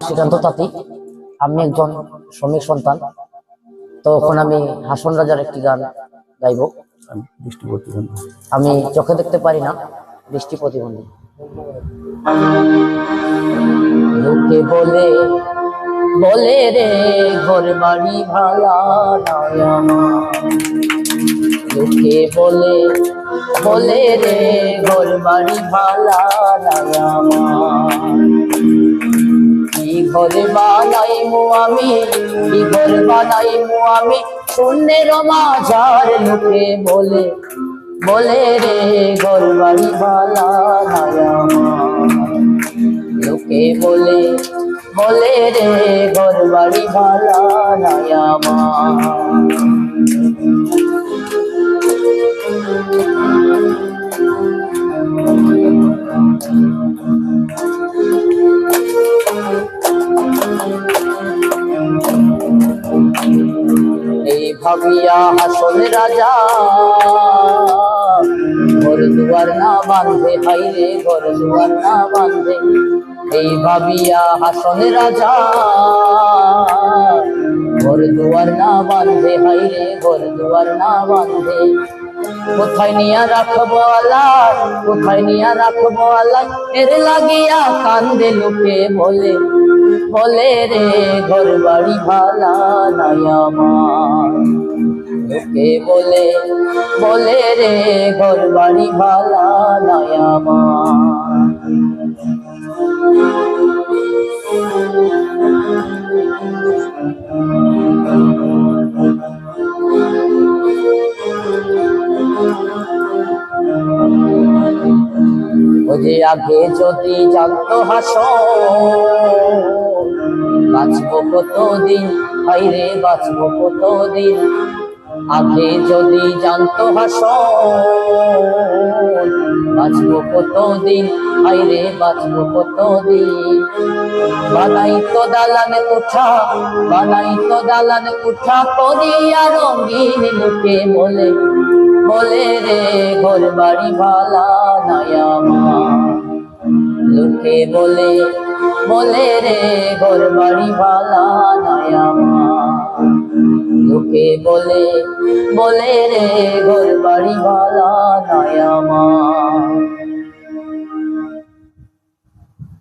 শ্রীকান্ত তাঁতি। আমি একজন শ্রমিক সন্তান। তখন আমি হাসন রাজার একটি গান গাইব। আমি চোখে দেখতে পারি না, দৃষ্টি প্রতিবন্ধী। লোকে বলে বলে রে ঘর বাড়ি ভালা নয় আমার। লোকে বলে বলে রে ঘর বাড়ি ভালা নয় আমার। কি ঘর বানাইমু আমি, কি ঘর বানাইমু আমি শূন্যের মাঝার। লোকে বলে বলে রে ঘর বাড়ি ভালা নয় আমার। লোকে বলে বলে রে ঘর বাড়ি ভালা নয় আমার। এই ভাবিয়া হাসন রাজা ঘর দুয়ার না বাঁধে, হাইরে ঘর দুয়ার না বাঁধে। এই ভাবিয়া হাসন রাজা ঘর দুয়ার না বাঁধে, হাইরে ঘর দুয়ার না বাঁধে। কোথায় নিয়া রাখবো আল্লাহ, কোথায় নিয়া রাখবো আল্লাহ, এর লাগিয়া কান্দে। লোকে বলে বলে রে ঘর বাড়ি ভালা নয় আমার। লোকে বলে বলে রে ঘর বাড়ি ভালা নয় আমার। ও যে আগে যদি জানতো হাসন, বাঁচবো কতদিন, হাইরে বাঁচবো কতদিন। আগে যদি জানতো হাসন, বাঁচবো কতদিন, হাইরে বাঁচবো কতদিন। বানাইতো দালান কোঠা, বানাইতো দালান কোঠা করিয়া রঙিন। লোকে বলে বলে রে ঘর বাড়ি ভালা নয় আমার। লোকে বলে বলে রে ঘর বাড়ি ভালা নয় আমার। লোকে বলে বলে রে ঘর বাড়ি ভালা নয় আমার।